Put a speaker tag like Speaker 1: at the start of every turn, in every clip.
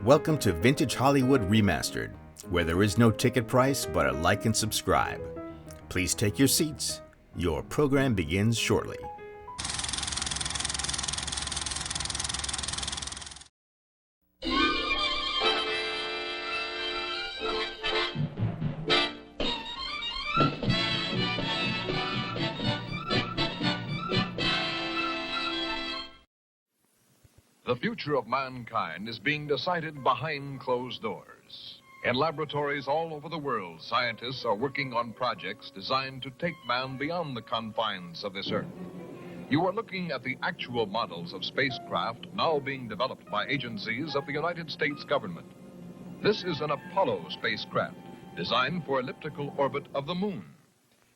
Speaker 1: Welcome to Vintage Hollywood Remastered, where there is no ticket price but a like and subscribe. Please take your seats. Your program begins shortly.
Speaker 2: The future of mankind is being decided behind closed doors. In laboratories all over the world, scientists are working on projects designed to take man beyond the confines of this Earth. You are looking at the actual models of spacecraft now being developed by agencies of the United States government. This is an Apollo spacecraft designed for elliptical orbit of the moon.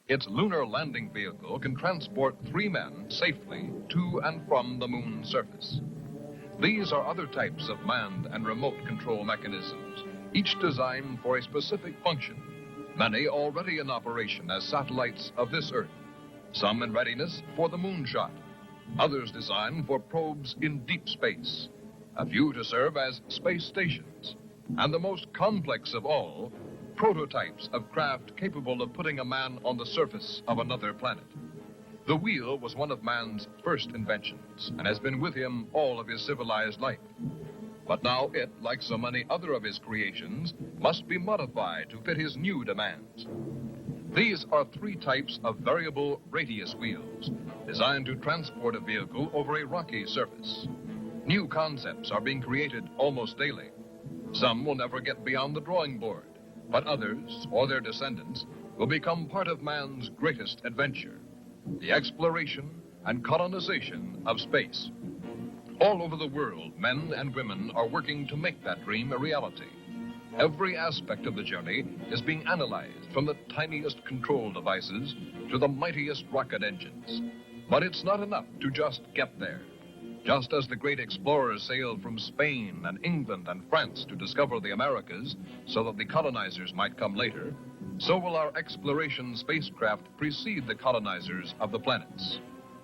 Speaker 2: Its lunar landing vehicle can transport 3 men safely to and from the moon's surface. These are other types of manned and remote control mechanisms, each designed for a specific function, many already in operation as satellites of this Earth, some in readiness for the moonshot, others designed for probes in deep space, a few to serve as space stations, and the most complex of all, prototypes of craft capable of putting a man on the surface of another planet. The wheel was one of man's first inventions and has been with him all of his civilized life. But now it, like so many other of his creations, must be modified to fit his new demands. These are 3 types of variable radius wheels designed to transport a vehicle over a rocky surface. New concepts are being created almost daily. Some will never get beyond the drawing board, but others, or their descendants, will become part of man's greatest adventure: the exploration and colonization of space. All over the world, men and women are working to make that dream a reality. Every aspect of the journey is being analyzed, from the tiniest control devices to the mightiest rocket engines. But it's not enough to just get there. Just as the great explorers sailed from Spain and England and France to discover the Americas so that the colonizers might come later, so will our exploration spacecraft precede the colonizers of the planets.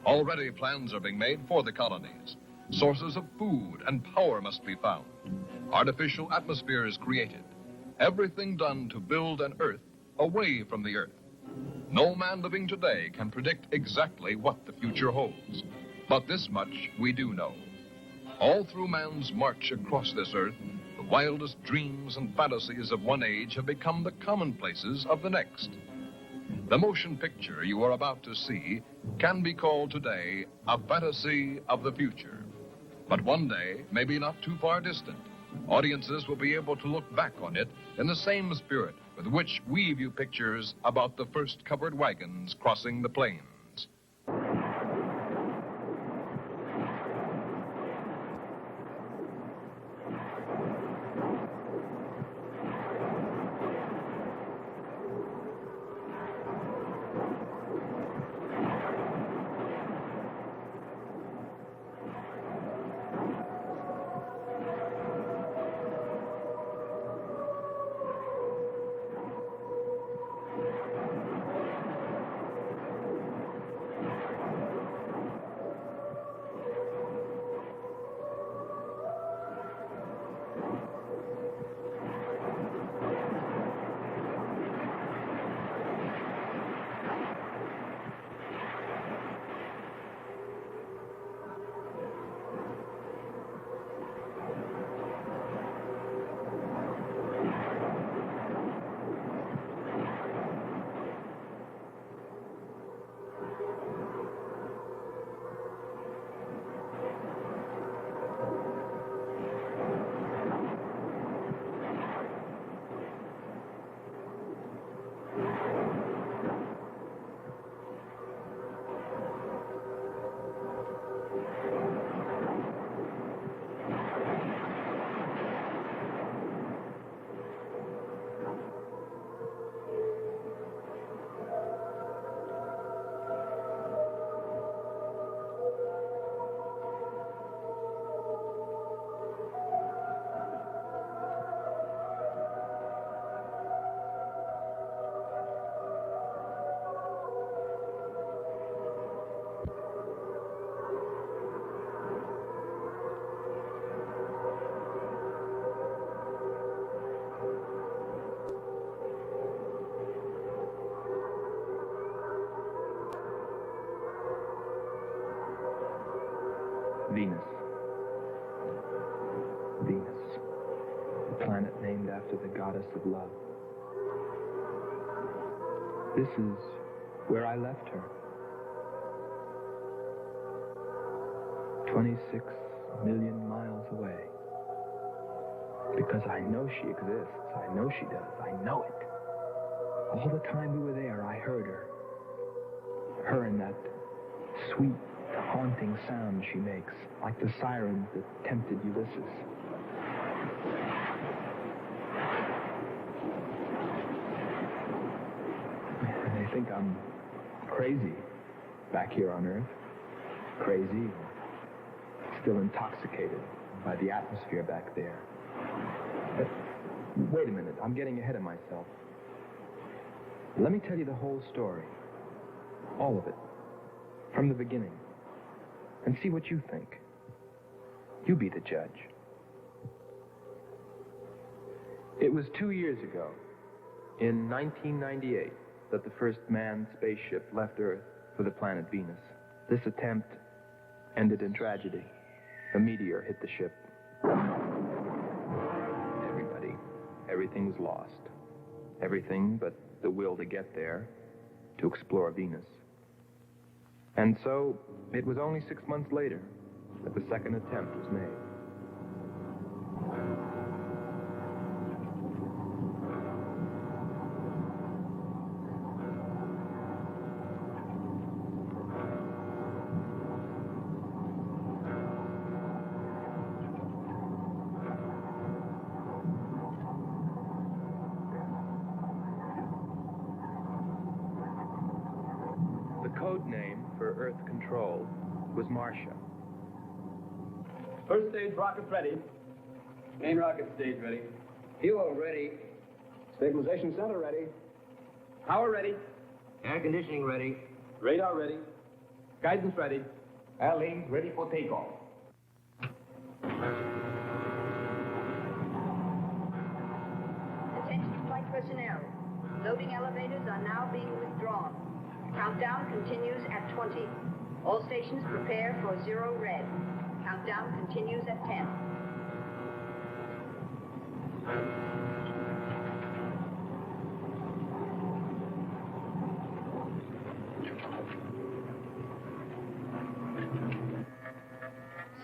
Speaker 2: Already plans are being made for the colonies. Sources of food and power must be found. Artificial atmospheres created. Everything done to build an Earth away from the Earth. No man living today can predict exactly what the future holds. But this much we do know. All through man's march across this Earth, the wildest dreams and fantasies of one age have become the commonplaces of the next. The motion picture you are about to see can be called today a fantasy of the future. But one day, maybe not too far distant, audiences will be able to look back on it in the same spirit with which we view pictures about the first covered wagons crossing the plains.
Speaker 3: planet named after the goddess of love. This is where I left her. 26 million miles away. Because I know she exists. I know she does. I know it. All the time we were there, I heard her. Her and that sweet, haunting sound she makes, like the sirens that tempted Ulysses. They think I'm crazy back here on Earth. Crazy, still intoxicated by the atmosphere back there. But wait a minute, I'm getting ahead of myself. Let me tell you the whole story. All of it. From the beginning. And see what you think. You be the judge. It was 2 years ago, in 1998, that the first manned spaceship left Earth for the planet Venus. This attempt ended in tragedy. A meteor hit the ship. Everything was lost. Everything but the will to get there, to explore Venus. And so, it was only 6 months later that the second attempt was made. Code name for Earth Control was Marcia.
Speaker 4: First stage rockets ready. Main rocket stage ready. Fuel ready. Stabilization center ready. Power ready. Air conditioning ready. Radar ready. Guidance ready. Airlines ready for takeoff.
Speaker 5: Attention flight personnel. Loading elevators are now being withdrawn. Countdown continues at 20. All stations prepare for 0 red. Countdown continues at 10.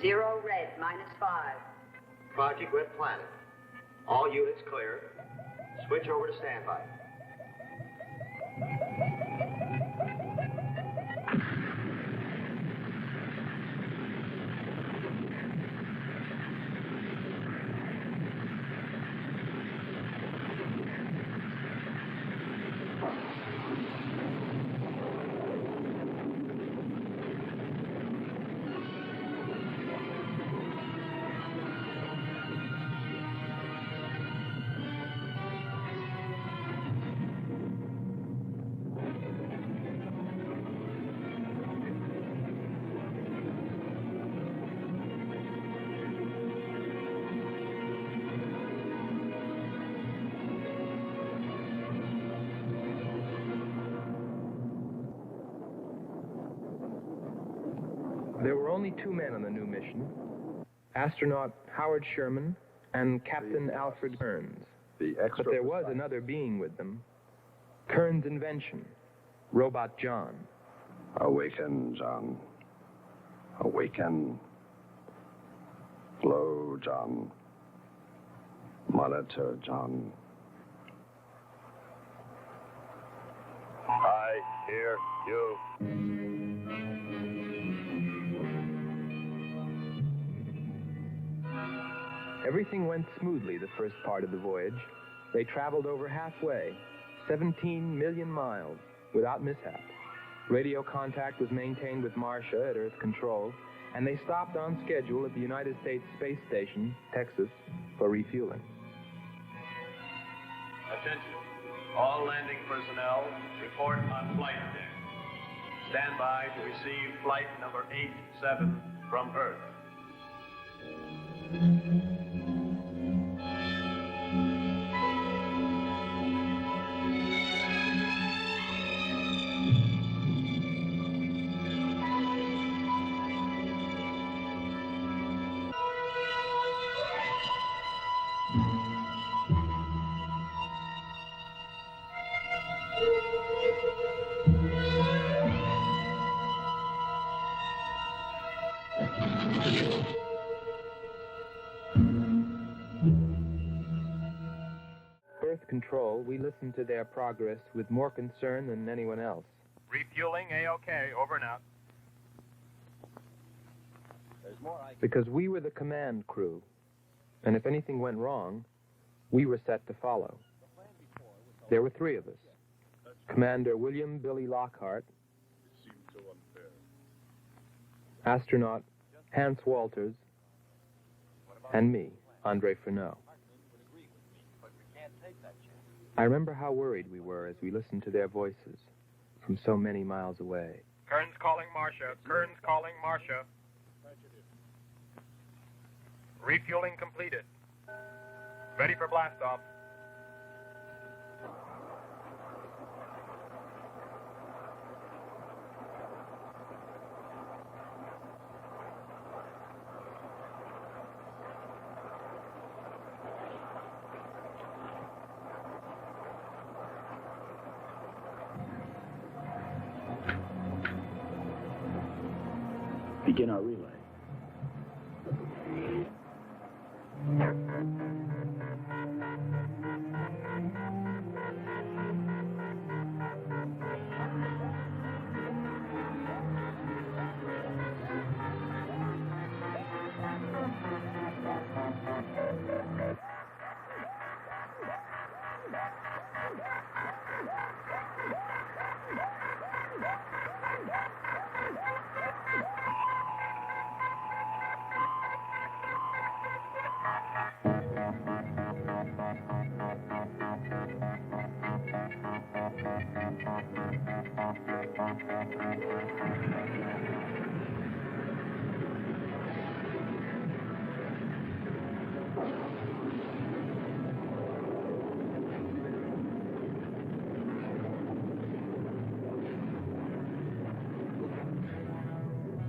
Speaker 5: Zero red, -5.
Speaker 6: Project Red Planet. All units clear. Switch over to standby.
Speaker 3: There were only 2 men on the new mission, astronaut Howard Sherman and Captain Alfred Kearns. But there was another being with them, Kearns' invention, Robot John.
Speaker 7: Awaken, John. Awaken. Flow, John. Monitor, John. I hear you.
Speaker 3: Everything went smoothly the first part of the voyage. They traveled over halfway, 17 million miles, without mishap. Radio contact was maintained with Marcia at Earth Control, and they stopped on schedule at the United States Space Station, Texas, for refueling.
Speaker 8: Attention. All landing personnel, report on flight deck. Stand by to receive flight number 87 from Earth.
Speaker 3: control, we listened to their progress with more concern than anyone else.
Speaker 8: Refueling A-OK, over and out.
Speaker 3: Because we were the command crew, and if anything went wrong, we were set to follow. There were three of us. Commander William Billy Lockhart, astronaut Hans Walters, and me, Andre Furneaux. I remember how worried we were as we listened to their voices from so many miles away.
Speaker 8: Kern's calling Marcia. Kern's calling Marcia. Refueling completed. Ready for blast-off.
Speaker 9: Begin our relay.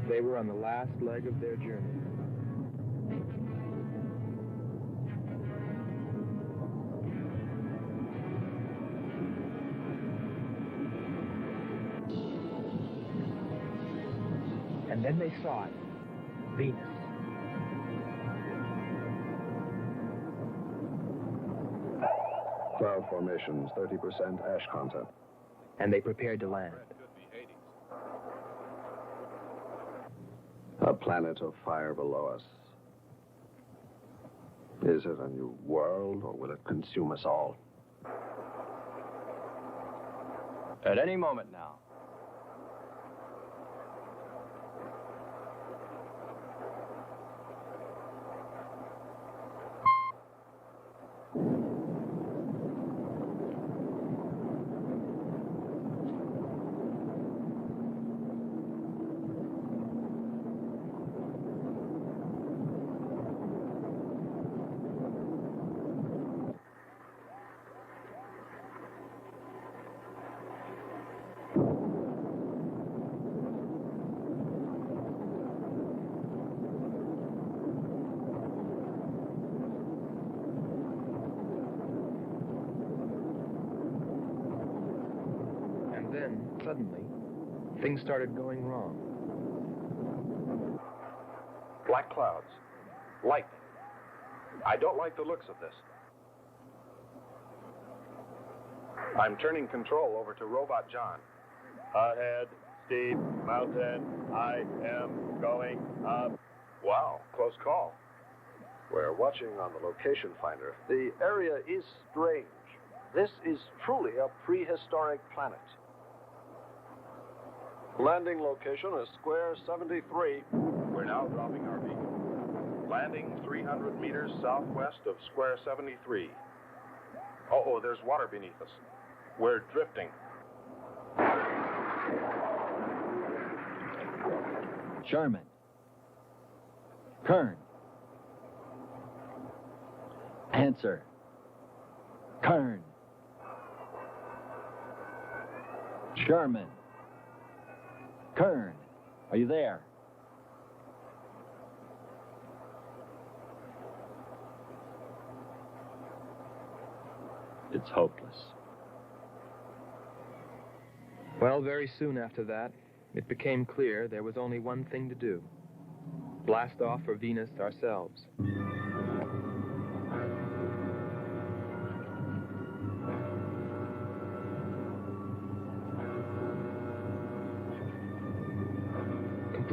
Speaker 3: They were on the last leg of their journey. And then they saw it, Venus.
Speaker 7: Cloud formations, 30% ash content.
Speaker 3: And they prepared to land.
Speaker 7: A planet of fire below us. Is it a new world, or will it consume us all?
Speaker 4: At any moment now.
Speaker 3: Then, suddenly, things started going wrong.
Speaker 10: Black clouds. Lightning. I don't like the looks of this. I'm turning control over to Robot John.
Speaker 8: Ahead, steep mountain. I am going up.
Speaker 10: Wow, close call. We're watching on the location finder. The area is strange. This is truly a prehistoric planet. Landing location is square 73.
Speaker 8: We're now dropping our beacon. Landing 300 meters southwest of square 73. Oh, there's water beneath us. We're drifting.
Speaker 9: Sherman. Kern. Answer. Kern. Sherman. Kern. Are you there? It's hopeless.
Speaker 3: Well, very soon after that, it became clear there was only one thing to do. Blast off for Venus ourselves.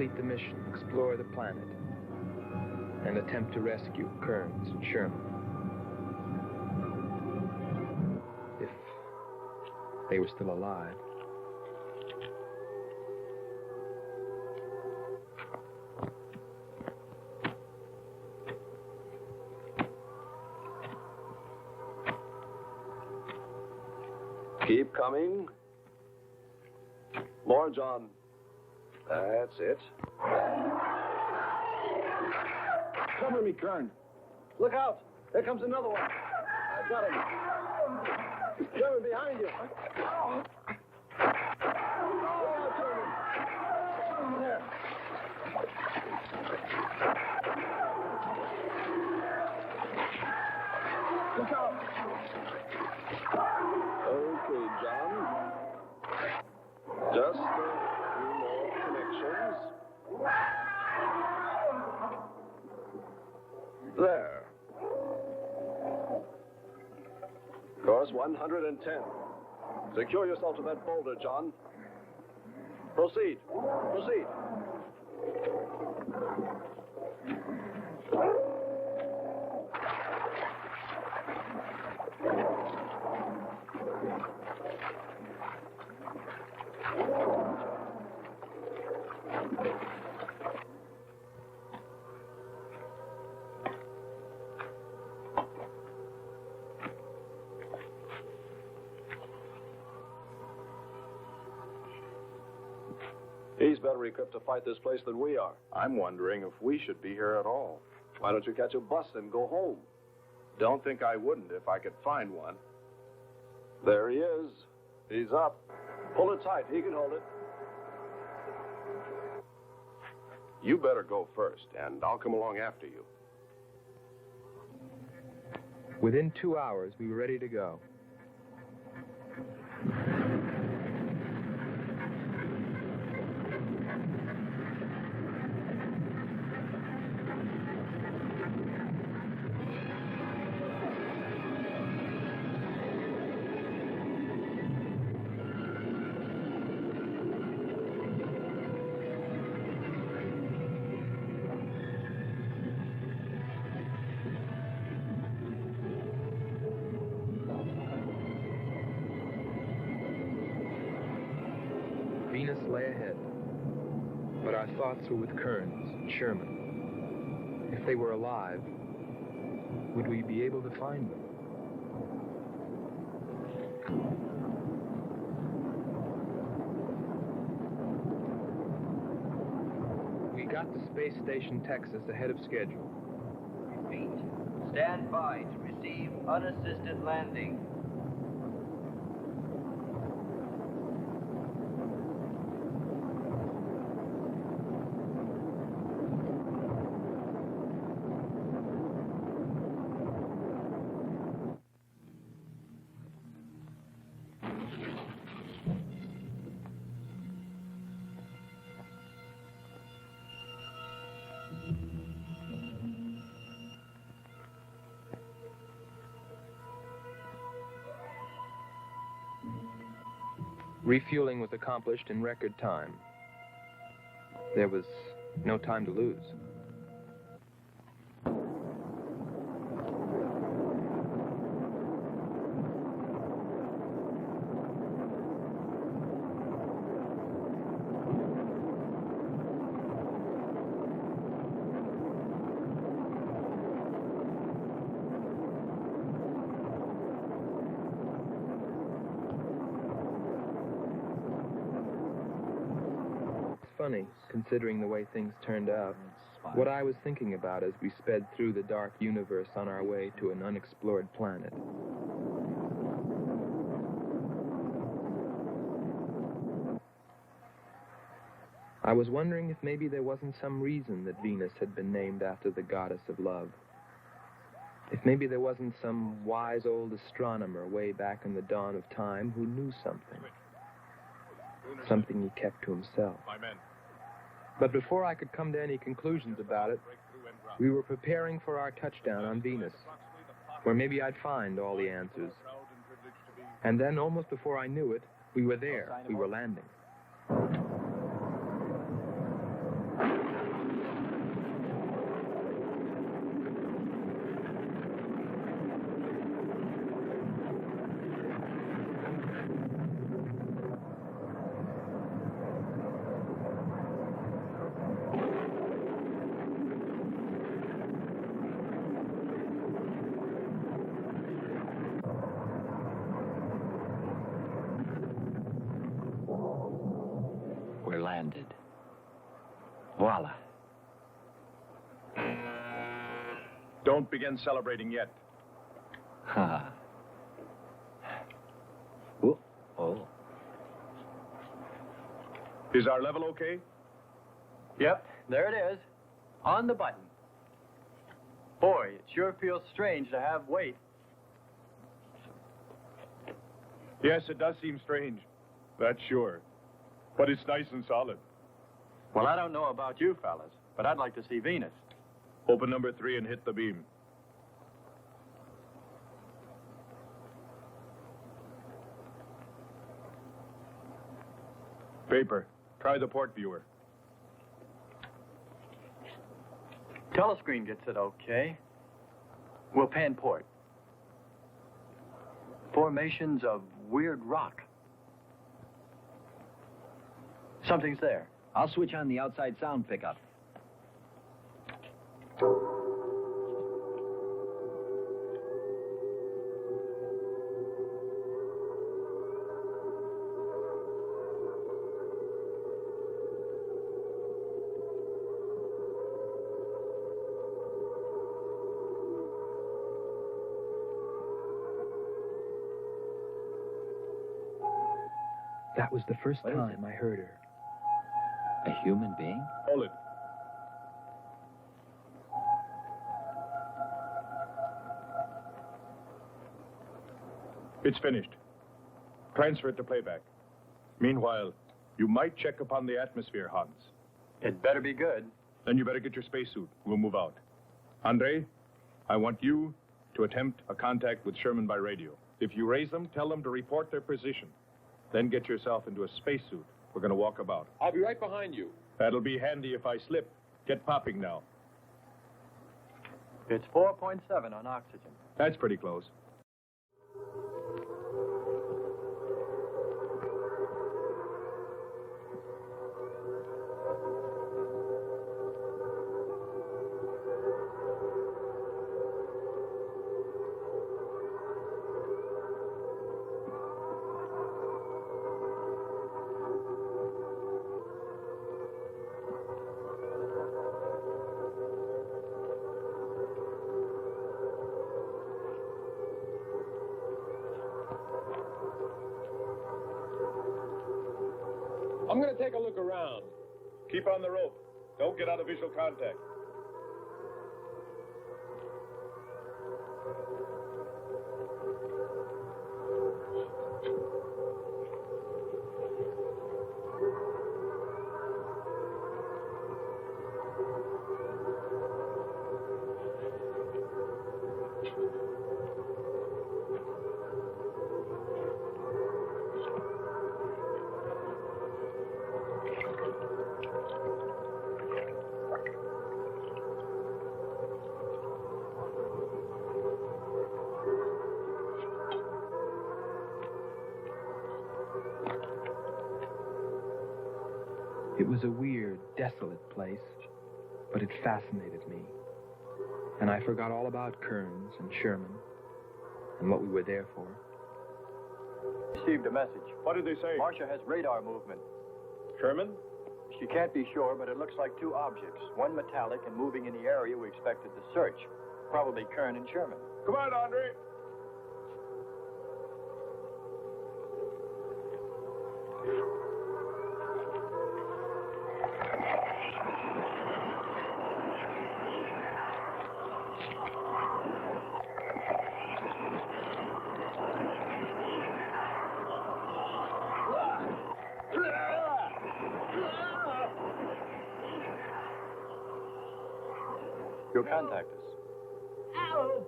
Speaker 3: complete the mission, explore the planet, and attempt to rescue Kearns and Sherman. If they were still alive.
Speaker 10: Keep coming. More, John. That's it.
Speaker 9: Cover me, Kern.
Speaker 10: Look out! There comes another one. I've got him. Sherman, behind you. Oh. Oh, Sherman. There. Look out. Okay, John. Just a few more connections. There. Course 110. Secure yourself to that boulder, John. Proceed. Proceed. He's better equipped to fight this place than we are.
Speaker 11: I'm wondering if we should be here at all.
Speaker 10: Why don't you catch a bus and go home?
Speaker 11: Don't think I wouldn't if I could find one.
Speaker 10: There he is. He's up. Pull it tight. He can hold it.
Speaker 11: You better go first, and I'll come along after you.
Speaker 3: Within 2 hours, we were ready to go. Venus lay ahead, but our thoughts were with Kearns and Sherman. If they were alive, would we be able to find them? We got to Space Station Texas ahead of schedule.
Speaker 4: Repeat. Stand by to receive unassisted landing.
Speaker 3: Refueling was accomplished in record time. There was no time to lose. Funny, considering the way things turned out. What I was thinking about as we sped through the dark universe on our way to an unexplored planet. I was wondering if maybe there wasn't some reason that Venus had been named after the goddess of love. If maybe there wasn't some wise old astronomer way back in the dawn of time who knew something. Something he kept to himself. But before I could come to any conclusions about it, we were preparing for our touchdown on Venus, where maybe I'd find all the answers. And then, almost before I knew it, we were there. We were landing.
Speaker 12: landed. Voila.
Speaker 9: Don't begin celebrating yet.
Speaker 12: Ha. Oh. Oh.
Speaker 9: Is our level okay?
Speaker 4: Yep, there it is. On the button. Boy, it sure feels strange to have weight.
Speaker 9: Yes, it does seem strange. That's sure. But it's nice and solid.
Speaker 4: Well, I don't know about you fellas, but I'd like to see Venus.
Speaker 9: Open number 3 and hit the beam. Paper. Try the port viewer.
Speaker 4: Telescreen gets it okay. We'll pan port. Formations of weird rock. Something's there.
Speaker 12: I'll switch on the outside sound pickup.
Speaker 3: That was the first time I heard her.
Speaker 12: A human being?
Speaker 9: Hold it. It's finished. Transfer it to playback. Meanwhile, you might check upon the atmosphere, Hans.
Speaker 4: It better be good.
Speaker 9: Then you better get your spacesuit. We'll move out. Andre, I want you to attempt a contact with Sherman by radio. If you raise them, tell them to report their position. Then get yourself into a spacesuit. We're going to walk about.
Speaker 11: I'll be right behind you.
Speaker 9: That'll be handy if I slip. Get popping now.
Speaker 4: It's 4.7 on oxygen.
Speaker 9: That's pretty close.
Speaker 11: I'm going to take a look around.
Speaker 9: Keep on the rope. Don't get out of visual contact.
Speaker 3: It was a weird, desolate place, but it fascinated me. And I forgot all about Kearns and Sherman and what we were there for.
Speaker 4: Received a message.
Speaker 9: What did they say?
Speaker 4: Marcia has radar movement.
Speaker 9: Sherman?
Speaker 4: She can't be sure, but it looks like two objects. One metallic and moving in the area we expected to search. Probably Kern and Sherman.
Speaker 9: Come on, Andre.
Speaker 4: You'll contact us.
Speaker 5: Help!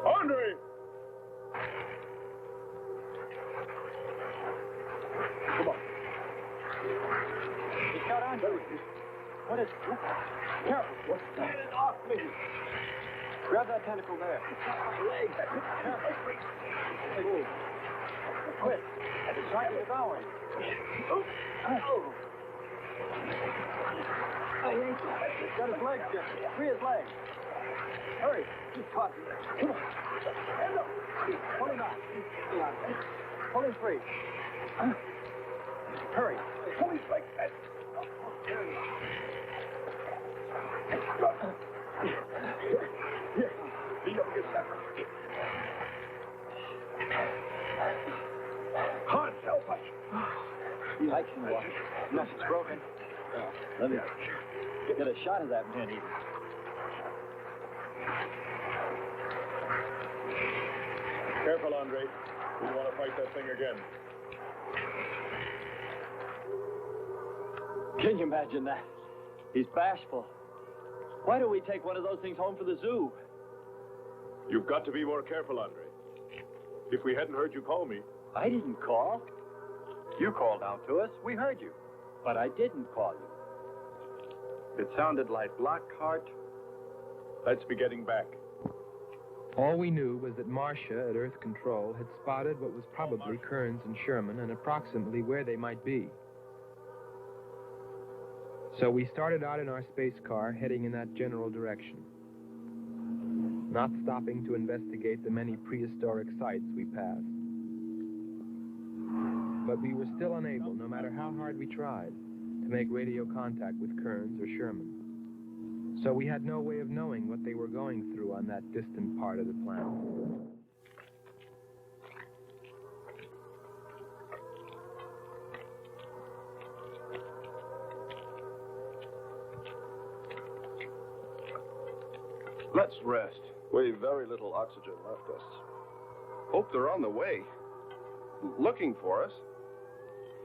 Speaker 9: Andre! Come on.
Speaker 4: He's got Andre. What is it? Careful. What's that? Get it off me. Grab that tentacle there. My leg. Careful. Move. Quit. It's trying to devour him. Oh. He's got his legs, Jim. Free his legs. Hurry. He's caught. Come on. Hold him out. Pull him free. Hurry. Pull his leg. Here. Lean up against that. Hans, help us.
Speaker 12: I can walk. Nothing's broken. Let me get a shot of that man even.
Speaker 9: Careful, Andre. We don't want to fight that thing again.
Speaker 12: Can you imagine that? He's bashful. Why don't we take one of those things home for the zoo?
Speaker 9: You've got to be more careful, Andre. If we hadn't heard you call me...
Speaker 12: I didn't call. You called out to us. We heard you. But I didn't call you.
Speaker 13: It sounded like Lockhart.
Speaker 9: Let's be getting back.
Speaker 14: All we knew was that Marcia at Earth Control had spotted what was probably Kearns and Sherman and approximately where they might be. So we started out in our space car, heading in that general direction, not stopping to investigate the many prehistoric sites we passed. But we were still unable, no matter how hard we tried, to make radio contact with Kearns or Sherman. So we had no way of knowing what they were going through on that distant part of the planet.
Speaker 11: Let's rest.
Speaker 10: We've very little oxygen left us.
Speaker 11: Hope they're on the way. Looking for us.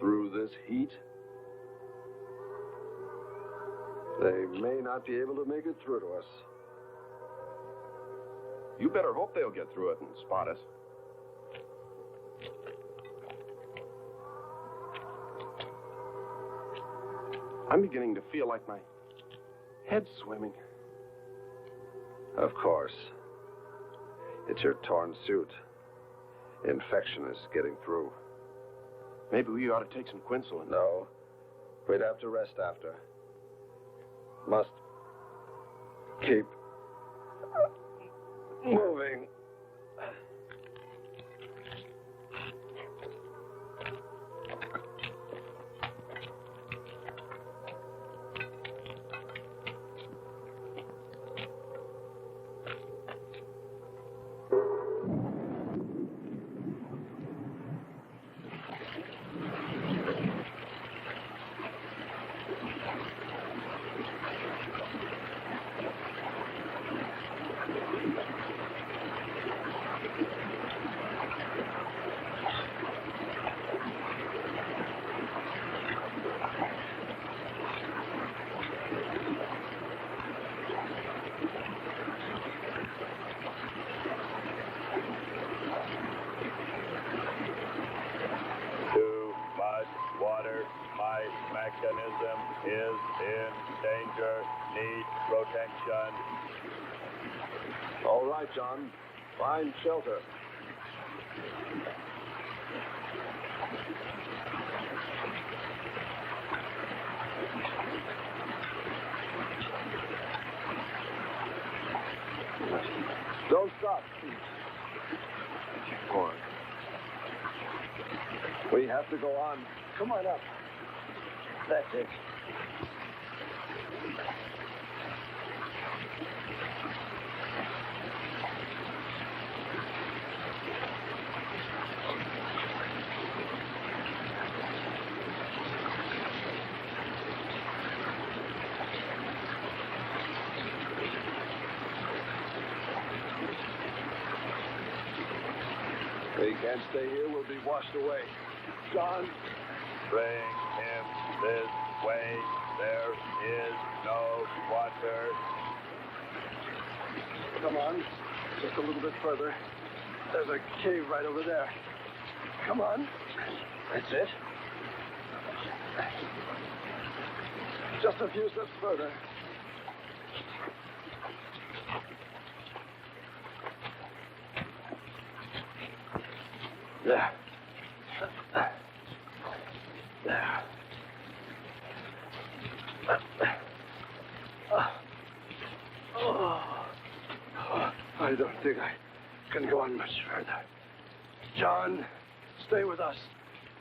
Speaker 10: Through this heat, they may not be able to make it through to us.
Speaker 11: You better hope they'll get through it and spot us. I'm beginning to feel like my head's swimming.
Speaker 10: Of course. It's your torn suit. Infection is getting through.
Speaker 11: Maybe we ought to take some quinsulin.
Speaker 10: No. We'd have to rest after. Must keep moving.
Speaker 8: Mechanism is in danger. Need protection.
Speaker 10: All right, John. Find shelter. Don't stop. Keep going. We have to go on. Come on up.
Speaker 12: That's it.
Speaker 10: We can't stay here. We'll be washed away. John.
Speaker 8: Bring him this way. There is no water.
Speaker 10: Come on. Just a little bit further. There's a cave right over there. Come on. That's it. Just a few steps further. There. There. I don't think I can go on much further. John, Stay with us.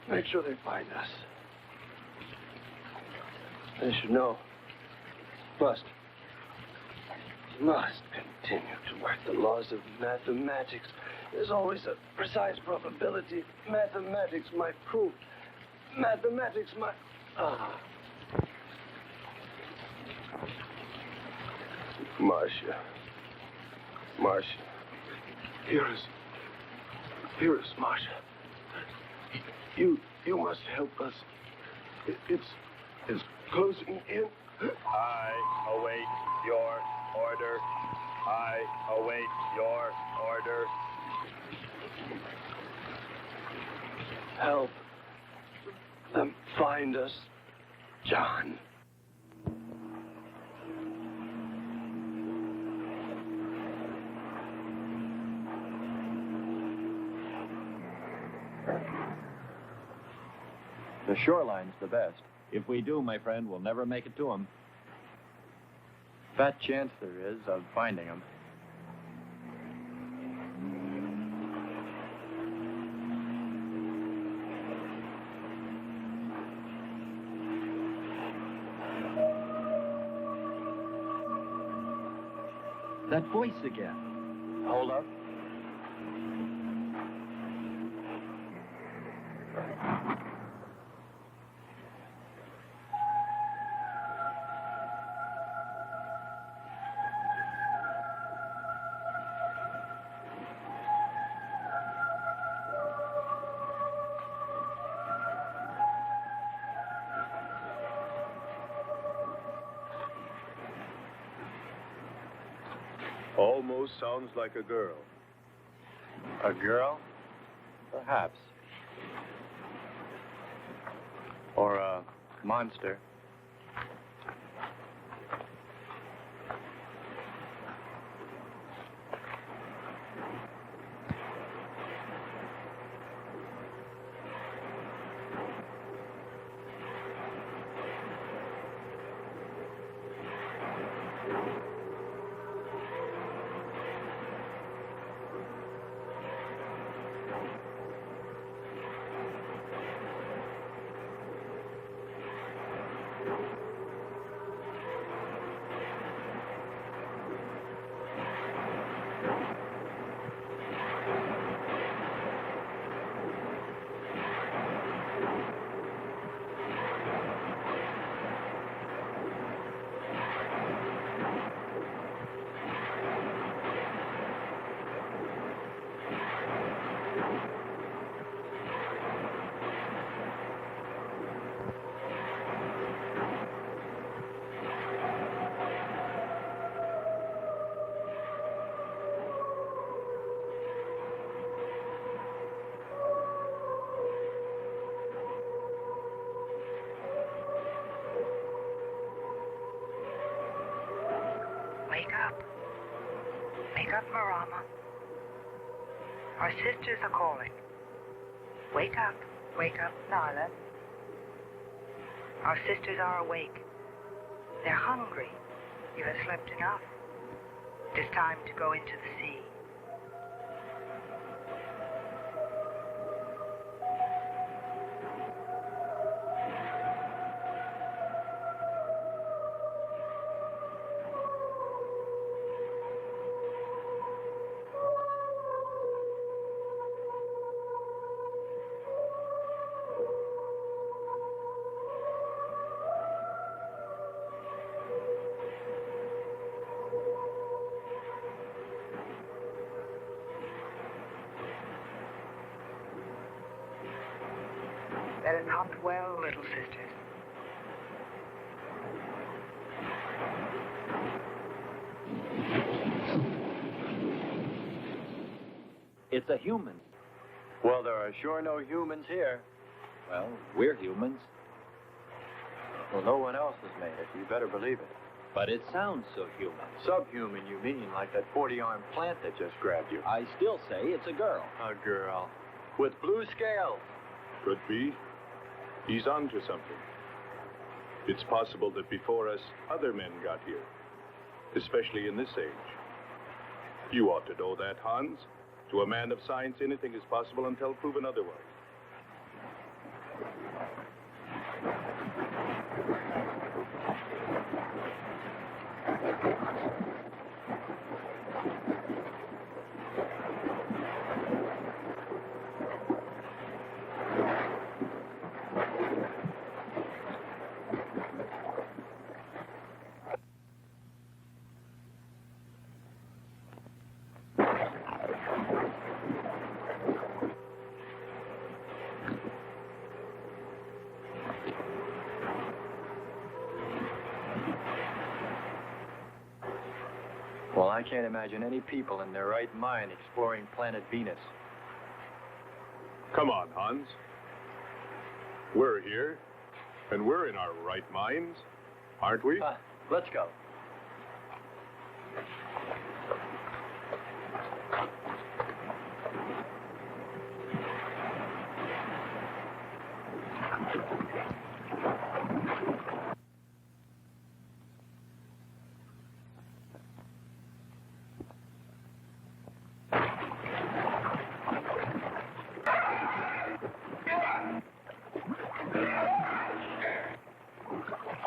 Speaker 10: Make sure they find us. They should know. Must continue to work the laws of mathematics. There's always a precise probability. Mathematics might prove. Mathematics might... Marcia. Hear us, Marcia. You must help us. It's closing in.
Speaker 8: I await your order. I await your order.
Speaker 10: Help them find us, John.
Speaker 12: The shoreline's the best. If we do, my friend, we'll never make it to them. Fat chance there is of finding them. That voice again. Hold up.
Speaker 9: Almost sounds like a girl.
Speaker 12: A girl? Perhaps. Or a monster.
Speaker 5: Wake up, Marama. Our sisters are calling. Wake up, Nyla. Our sisters are awake. They're hungry. You have slept enough. It is time to go into the sea. That is not well, little sisters.
Speaker 12: It's a human. Well, there are sure no humans here. Well, we're humans. Well, no one else has made it. You better believe it. But it sounds so human. Subhuman, you mean, like that 40-armed plant that just grabbed you. I still say it's a girl. A girl. With blue scales.
Speaker 9: Could be. He's onto something. It's possible that before us, other men got here, especially in this age. You ought to know that, Hans. To a man of science, anything is possible until proven otherwise.
Speaker 12: Well, I can't imagine any people in their right mind exploring planet Venus.
Speaker 9: Come on, Hans. We're here, and we're in our right minds, aren't we?
Speaker 12: Let's go.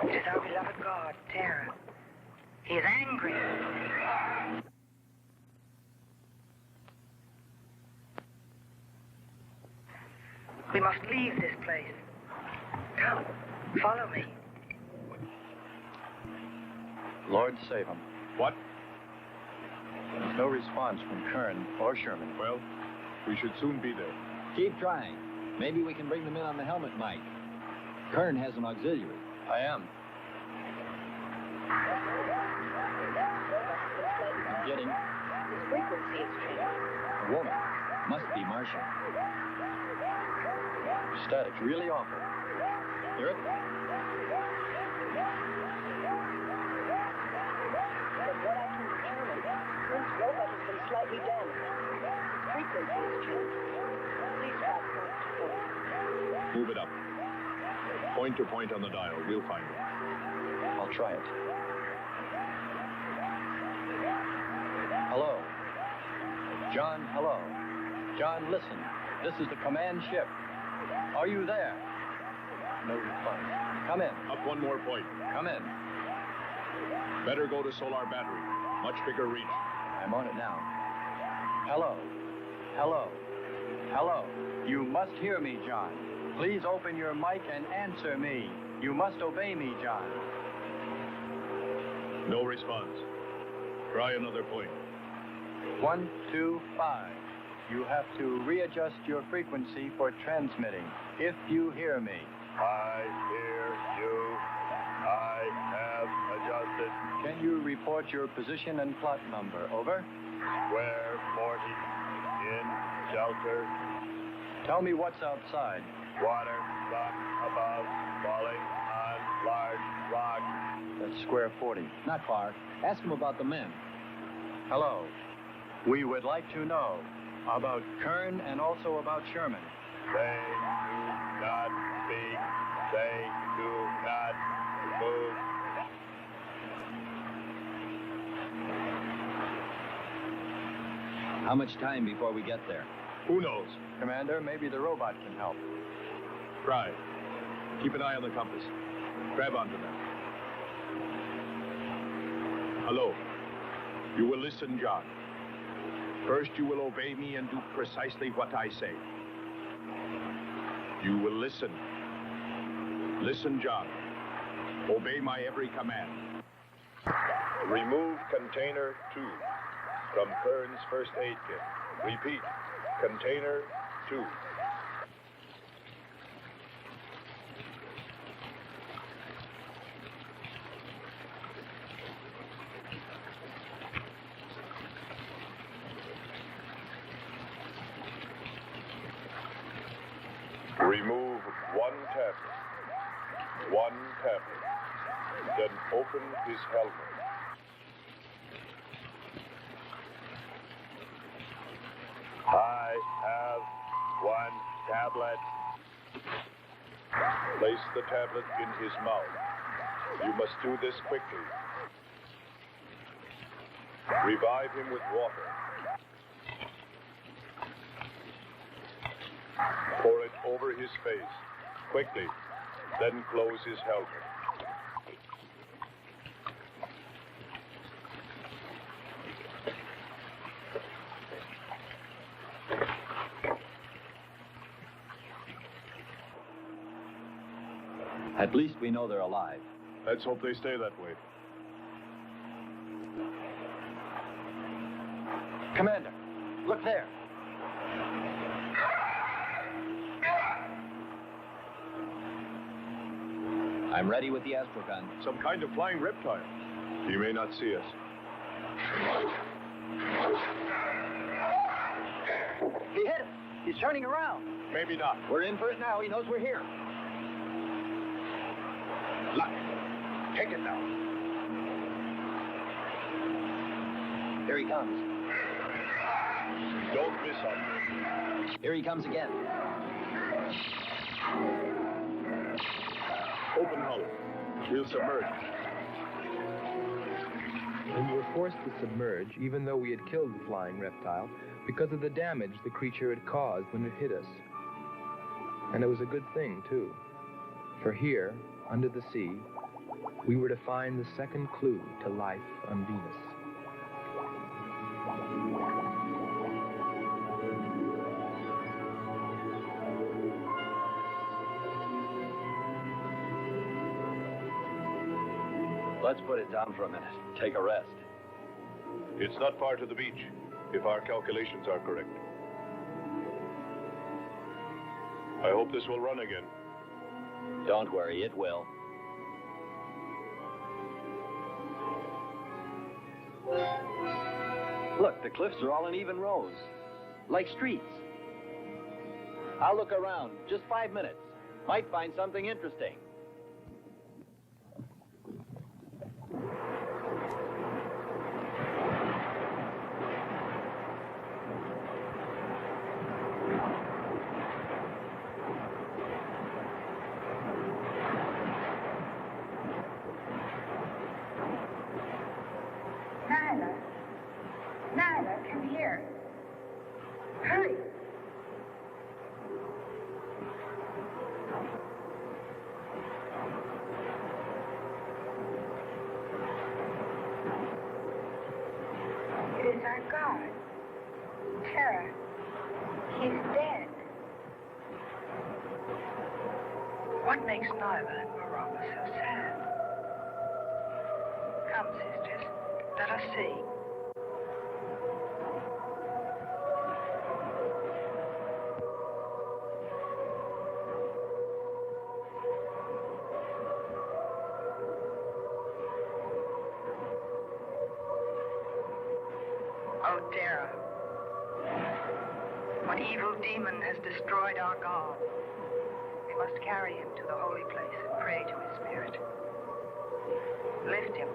Speaker 5: It is our beloved god, Terra. He is angry. We must leave this place. Come, follow me.
Speaker 12: Lord save him.
Speaker 9: What?
Speaker 12: There's no response from Kern or Sherman.
Speaker 9: Well, we should soon be there.
Speaker 13: Keep trying. Maybe we can bring them in on the helmet mic. Kern has an auxiliary.
Speaker 12: I am.
Speaker 13: I'm getting
Speaker 5: His frequency is changing.
Speaker 13: a woman. Must be Martian.
Speaker 12: Static's really awful. Hear it?
Speaker 5: From what I can determine, Kern's robot has been slightly damaged. Frequency is changing. Please try point to point.
Speaker 9: Move it up. Point to point on the dial. We'll find it.
Speaker 12: I'll try it. Hello. John, hello. John, listen. This is the command ship. Are you there? No response. Come in.
Speaker 9: Up one more point.
Speaker 12: Come in.
Speaker 9: Better go to solar battery. Much bigger reach.
Speaker 12: I'm on it now. Hello. Hello. Hello. You must hear me, John. Please open your mic and answer me. You must obey me, John.
Speaker 9: No response. Try another point.
Speaker 12: 1, 2, 5. You have to readjust your frequency for transmitting. If you hear me.
Speaker 11: I hear you. I have adjusted.
Speaker 12: Can you report your position and plot number? Over.
Speaker 11: Square 40. In shelter.
Speaker 12: Tell me what's outside.
Speaker 11: Water, sun above, falling on large rock.
Speaker 12: That's square 40.
Speaker 13: not far. Ask him about the men.
Speaker 12: Hello. We would like to know about Kern and also about Sherman.
Speaker 11: They do not speak. They do not move.
Speaker 13: How much time before we get there?
Speaker 9: Who knows?
Speaker 12: Commander, maybe the robot can help.
Speaker 9: Try. Keep an eye on the compass. Grab onto them. Hello. You will listen, John. First, you will obey me and do precisely what I say. You will listen. Listen, John. Obey my every command.
Speaker 11: Remove container 2 from Kern's first aid kit. Repeat. Container 2. Remove one tablet. One tablet. Then open his helmet. I have one tablet. Place the tablet in his mouth. You must do this quickly. Revive him with water. Pour it over his face. Quickly. Then close his helmet.
Speaker 13: At least we know they're alive.
Speaker 9: Let's hope they stay that way.
Speaker 12: Commander, look there.
Speaker 13: I'm ready with the astrogun.
Speaker 9: Some kind of flying reptile. He may not see us.
Speaker 12: He hit us. He's turning around.
Speaker 9: Maybe not.
Speaker 13: We're in for it now. He knows we're here.
Speaker 9: Luck. Take it now.
Speaker 12: Here he comes.
Speaker 9: Don't miss him.
Speaker 13: Here he comes again.
Speaker 9: Open hull. We'll submerge.
Speaker 14: And we were forced to submerge, even though we had killed the flying reptile, because of the damage the creature had caused when it hit us. And it was a good thing, too. For here, under the sea, we were to find the second clue to life on Venus.
Speaker 12: Let's put it down for a minute. Take a rest.
Speaker 9: It's not far to the beach, if our calculations are correct. I hope this will run again.
Speaker 13: Don't worry, it will. Look, the cliffs are all in even rows, like streets. I'll look around, just 5 minutes. Might find something interesting.
Speaker 5: Nyla, come here. Hurry. It is our God. Tara, he's dead.
Speaker 15: What makes Nyla and Marama so sad? Come, sisters, let us see. Oh, Tara, what evil demon has destroyed our God? We must carry him to the holy place and pray to his spirit. Lift him.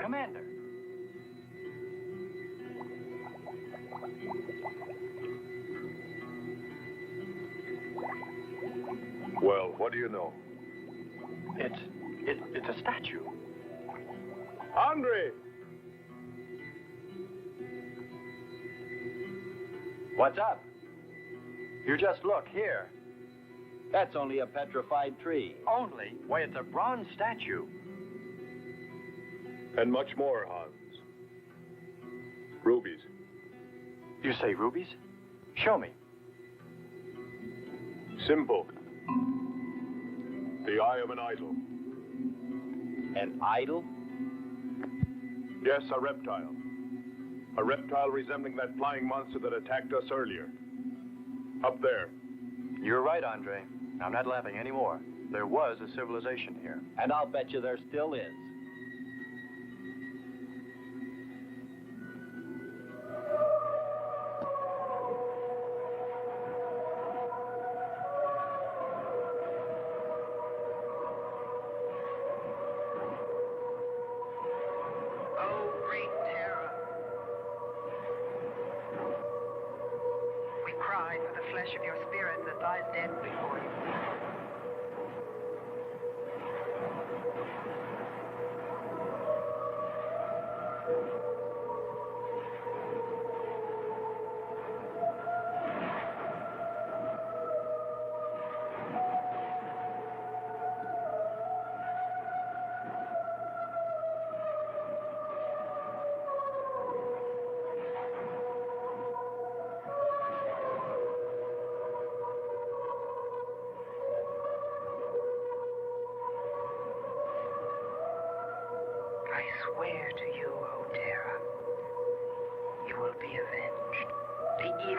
Speaker 12: Commander.
Speaker 9: Well, what do you know?
Speaker 12: It's a statue.
Speaker 9: Andre!
Speaker 12: What's up? You just look here.
Speaker 13: That's only a petrified tree.
Speaker 12: Only? Why, it's a bronze statue.
Speaker 9: And much more, Hans. Rubies.
Speaker 12: You say rubies? Show me.
Speaker 9: Simple. The eye of an idol.
Speaker 13: An idol?
Speaker 9: Yes, a reptile. A reptile resembling that flying monster that attacked us earlier. Up there.
Speaker 12: You're right, Andre. I'm not laughing anymore. There was a civilization here.
Speaker 13: And I'll bet you there still is.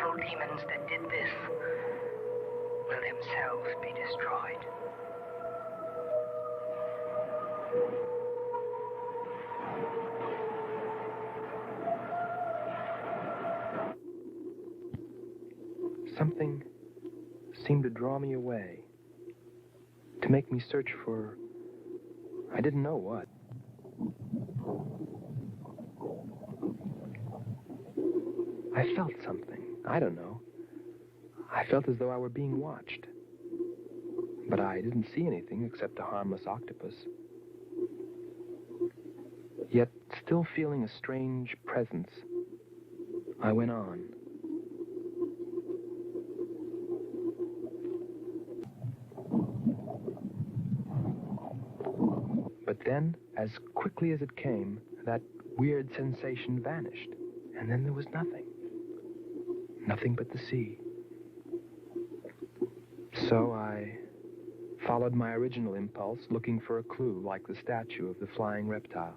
Speaker 15: evil demons that did this will themselves be destroyed.
Speaker 14: Something seemed to draw me away, to make me search for, I didn't know what. I felt something. I don't know. I felt as though I were being watched. But I didn't see anything except a harmless octopus. Yet, still feeling a strange presence, I went on. But then, as quickly as it came, that weird sensation vanished. And then there was nothing. Nothing but the sea. So I followed my original impulse, looking for a clue like the statue of the flying reptile.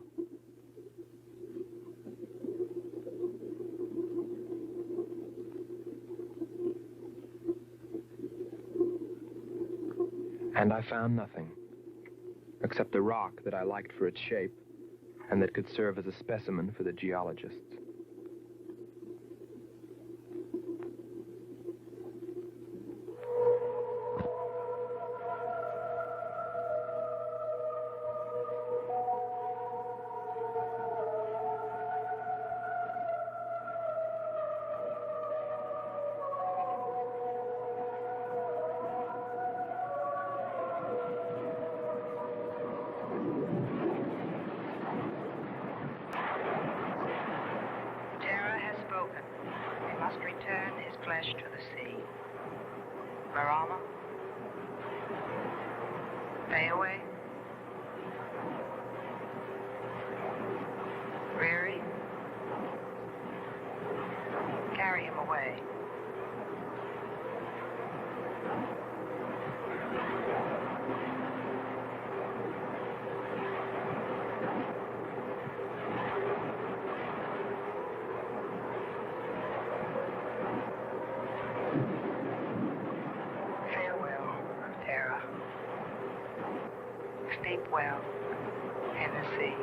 Speaker 14: And I found nothing, except a rock that I liked for its shape and that could serve as a specimen for the geologists.
Speaker 15: Sleep well in the sea.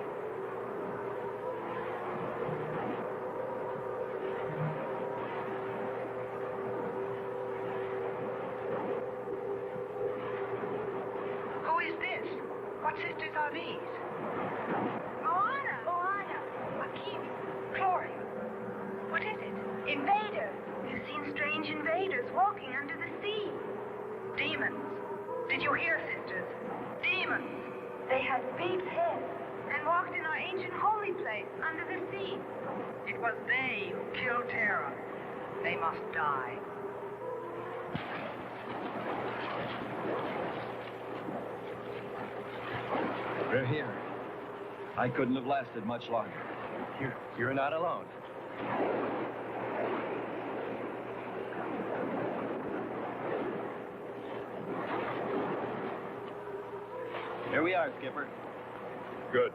Speaker 15: Who is this? What sisters are these? Moana, Akim, Gloria. What is it? Invaders. You've seen strange invaders walking under the sea. Demons. Did you hear, sisters? Demons. They had big heads and walked in our ancient holy place under the sea. It was they who killed Terra. They must die.
Speaker 13: We're here. I couldn't have lasted much longer. You're not alone. Here we are, Skipper.
Speaker 11: Good.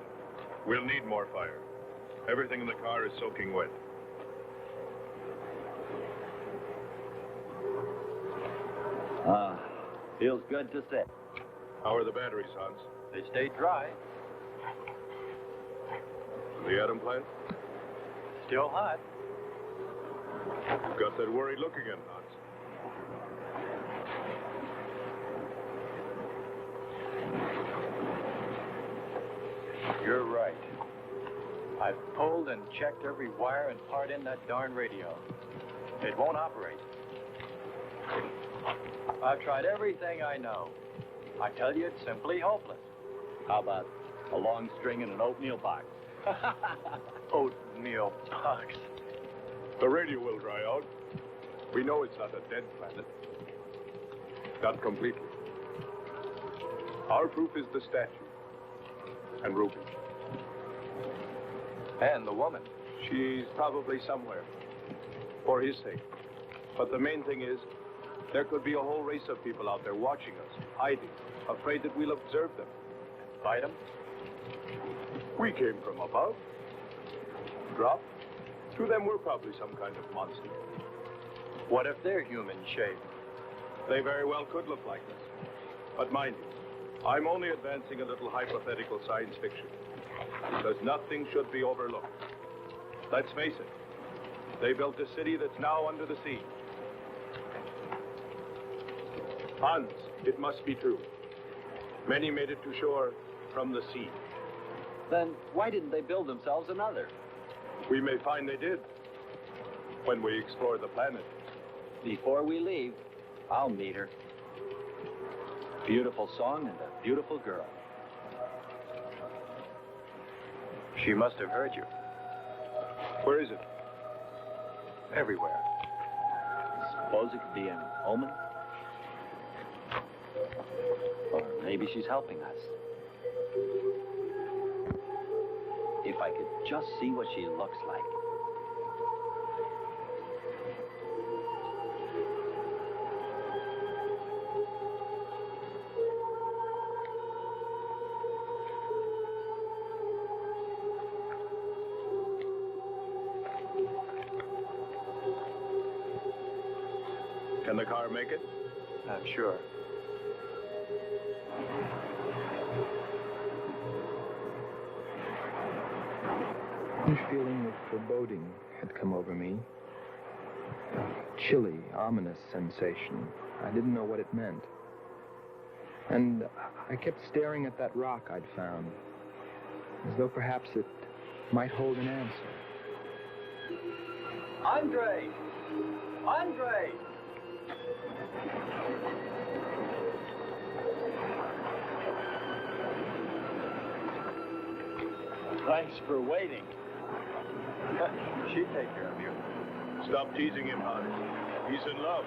Speaker 11: We'll need more fire. Everything in the car is soaking wet.
Speaker 12: Feels good to sit.
Speaker 11: How are the batteries, Hans?
Speaker 12: They stayed dry.
Speaker 11: The atom plant?
Speaker 12: Still hot.
Speaker 11: You've got that worried look again, Hans.
Speaker 12: You're right. I've pulled and checked every wire and part in that darn radio. It won't operate. I've tried everything I know. I tell you, it's simply hopeless. How about a long string and an oatmeal box? Oatmeal box.
Speaker 11: The radio will dry out. We know it's not a dead planet. Not completely. Our proof is the statue. And Ruby.
Speaker 12: And the woman.
Speaker 11: She's probably somewhere. For his sake. But the main thing is, there could be a whole race of people out there watching us, hiding, afraid that we'll observe them.
Speaker 12: Fight them?
Speaker 11: We came from above. Dropped. To them, we're probably some kind of monster.
Speaker 12: What if they're human shaped?
Speaker 9: They very well could look like this. But mind you, I'm only advancing a little hypothetical science fiction. Because nothing should be overlooked. Let's face it, they built a city that's now under the sea. Hans, it must be true. Many made it to shore from the sea.
Speaker 13: Then why didn't they build themselves another?
Speaker 9: We may find they did when we explore the planet.
Speaker 13: Before we leave, I'll meet her. Beautiful song and a beautiful girl.
Speaker 12: She must have heard you.
Speaker 9: Where is it?
Speaker 12: Everywhere.
Speaker 13: Suppose it could be an omen? Or maybe she's helping us. If I could just see what she looks like.
Speaker 9: Can the car make it?
Speaker 12: I'm sure.
Speaker 14: A feeling of foreboding had come over me. A chilly, ominous sensation. I didn't know what it meant. And I kept staring at that rock I'd found, as though perhaps it might hold an answer.
Speaker 13: Andre! Andre! Thanks for waiting.
Speaker 12: She'd take care of you.
Speaker 9: Stop teasing him, Hans. He's in love.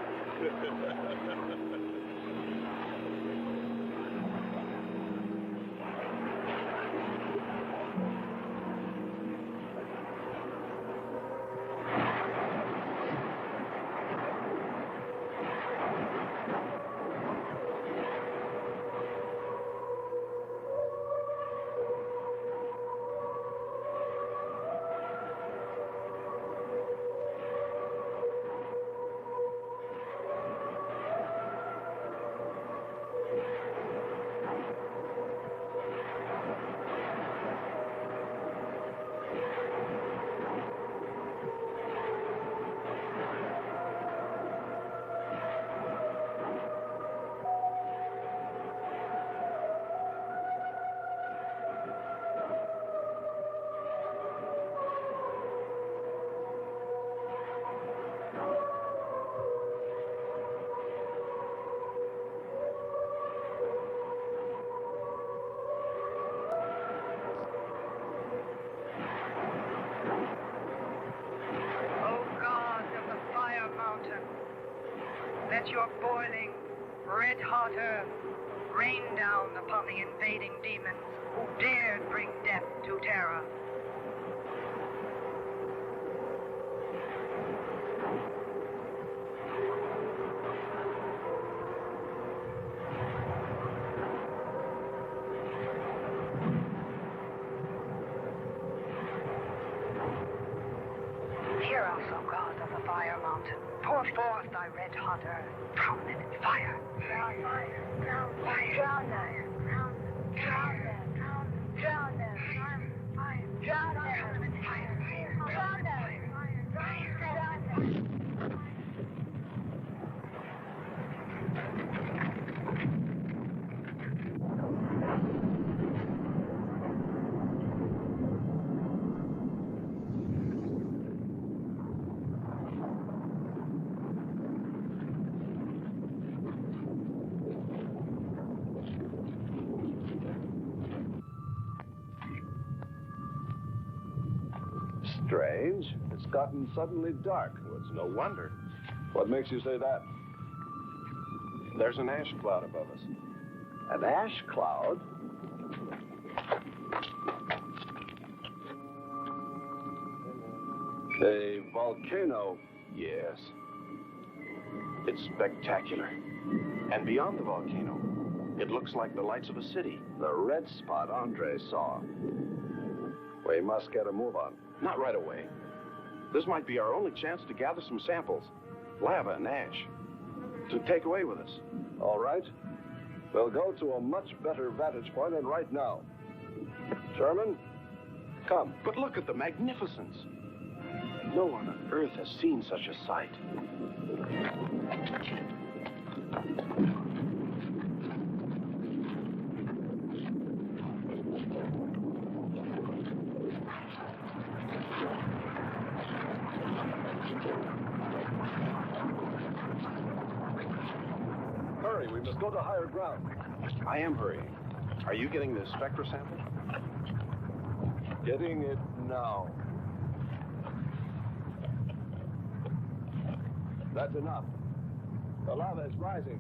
Speaker 15: Let your boiling, red-hot earth rain down upon the invading demons who dared bring death to Terra. Hear us, O God of the Fire Mountain. Pour forth thy red-hot earth, drown them in fire. Drown fire, drown fire, drown them, drown them, drown them, drown them, fire, drown them in fire, drown them, drown them.
Speaker 10: Strange. It's gotten suddenly dark. Well, it's no wonder. What makes you say that? There's an ash cloud above us. An ash cloud? A volcano, yes. It's spectacular. And beyond the volcano, it looks like the lights of a city. The red spot Andre saw. We must get a move on. Not right away. This might be our only chance to gather some samples. lava and ash to take away with us.
Speaker 11: All right. We'll go to a much better vantage point, and right now. Sherman, come.
Speaker 10: But look at the magnificence. No one on Earth has seen such a sight.
Speaker 11: Hurry, we must go to higher ground.
Speaker 10: I am hurrying. Are you getting the spectra sample?
Speaker 11: Getting it now. That's enough. The lava is rising.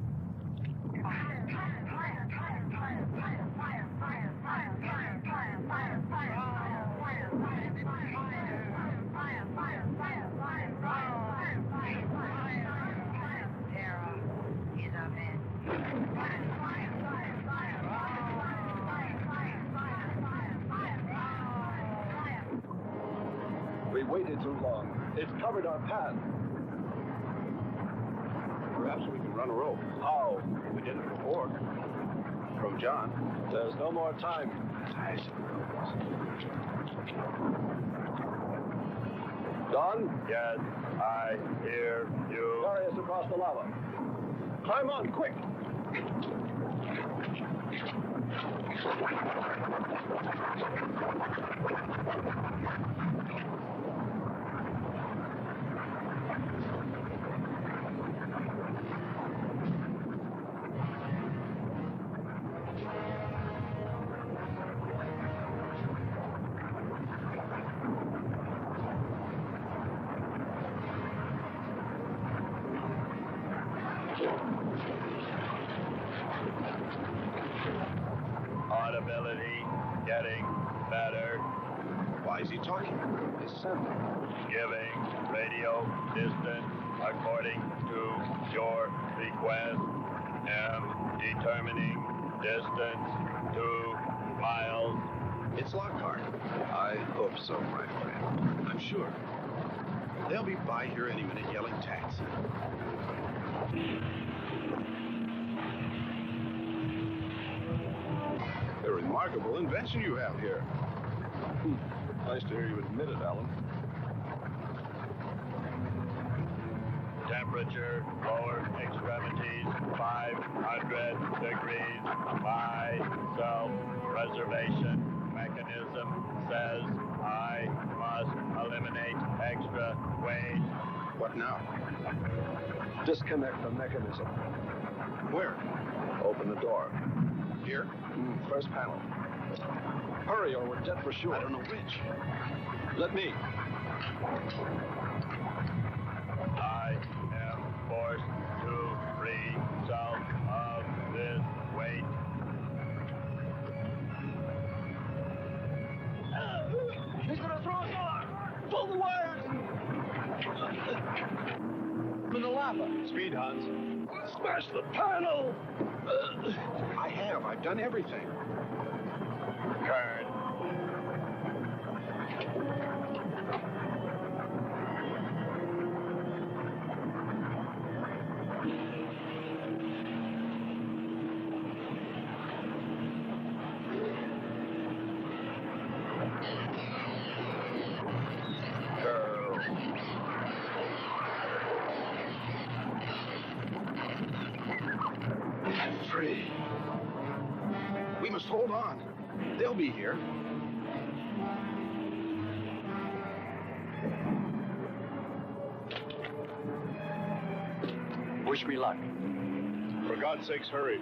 Speaker 11: We waited too long. It's covered our path.
Speaker 10: Perhaps we can run a rope.
Speaker 11: How?
Speaker 10: We did it before. From John.
Speaker 11: There's no more time.
Speaker 10: I suppose.
Speaker 11: Don?
Speaker 8: Yes, I hear you.
Speaker 11: Carry us across the lava. Climb on, quick!
Speaker 8: Audibility getting better.
Speaker 10: Why is he talking? Listen.
Speaker 8: Giving radio distance according to your request. Am determining distance 2 miles.
Speaker 10: It's Lockhart. I hope so, my friend. I'm sure. They'll be by here any minute yelling taxi. A remarkable invention you have here.
Speaker 11: Nice to hear you admit it, Alan.
Speaker 8: Temperature, lower extremities, 500 degrees. My self-preservation mechanism says I must eliminate extra weight.
Speaker 10: What now?
Speaker 11: Disconnect the mechanism.
Speaker 10: Where?
Speaker 11: Open the door.
Speaker 10: Here?
Speaker 11: First panel. Hurry or we're dead for sure.
Speaker 10: I don't know which.
Speaker 11: Let me.
Speaker 8: I am forced to free self of this weight.
Speaker 4: He's gonna throw us off! Pull the wires! For the lava.
Speaker 10: Speed, Hans.
Speaker 11: Smash the panel!
Speaker 10: I have. I've done everything.
Speaker 8: Kern.
Speaker 10: I'm free. We must hold on. They'll be here.
Speaker 13: Wish me luck.
Speaker 11: For God's sakes, hurry.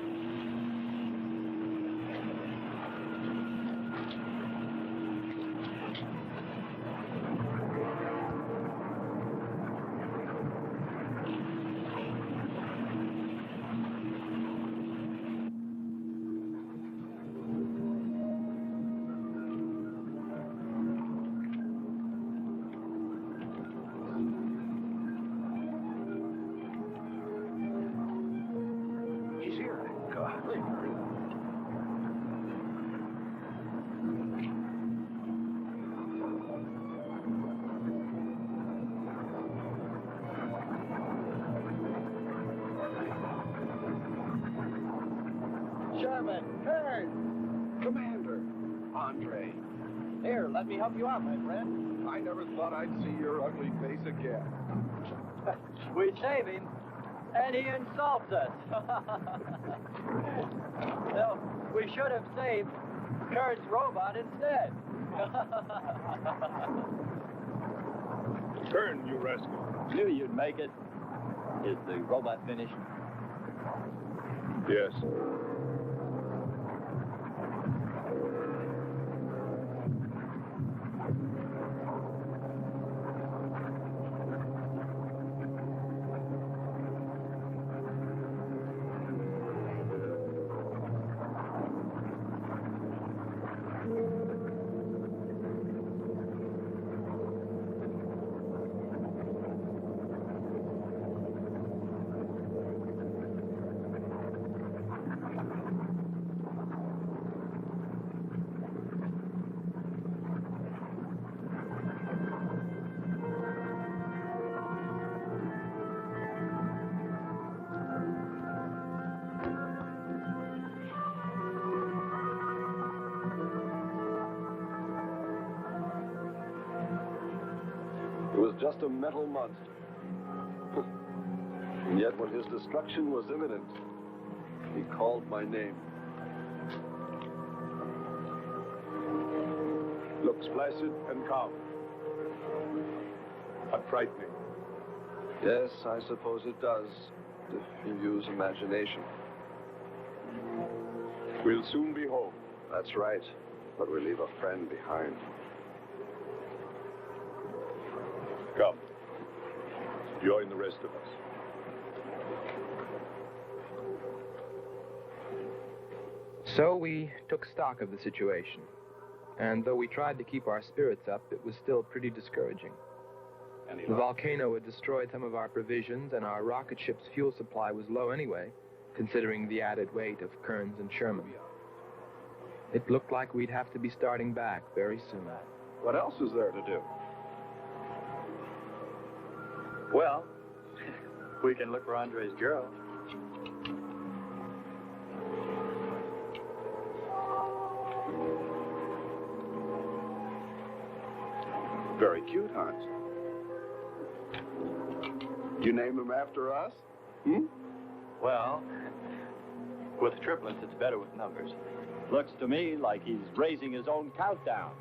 Speaker 12: let me help you out, my friend.
Speaker 11: I never thought I'd see your ugly face again.
Speaker 12: We save him, and he insults us. No, we should have saved Kurt's robot instead.
Speaker 11: Turn, you rascal.
Speaker 12: Knew you'd make it. Is the robot finished?
Speaker 11: Yes.
Speaker 10: It was just a metal monster. And yet when his destruction was imminent, he called my name.
Speaker 11: Looks placid and calm. But frightening.
Speaker 10: Yes, I suppose it does, if you use imagination.
Speaker 11: We'll soon be home.
Speaker 10: That's right, but we leave a friend behind.
Speaker 11: Come. Join the rest of us.
Speaker 14: So we took stock of the situation. And though we tried to keep our spirits up, it was still pretty discouraging. The volcano had destroyed some of our provisions, and our rocket ship's fuel supply was low anyway, considering the added weight of Kearns and Sherman. It looked like we'd have to be starting back very soon.
Speaker 10: What else is there to do?
Speaker 12: Well, we can look for Andre's girl.
Speaker 10: Very cute, Hans. You name him after us? Hmm?
Speaker 12: Well, with triplets, it's better with numbers. Looks to me like he's raising his own countdown.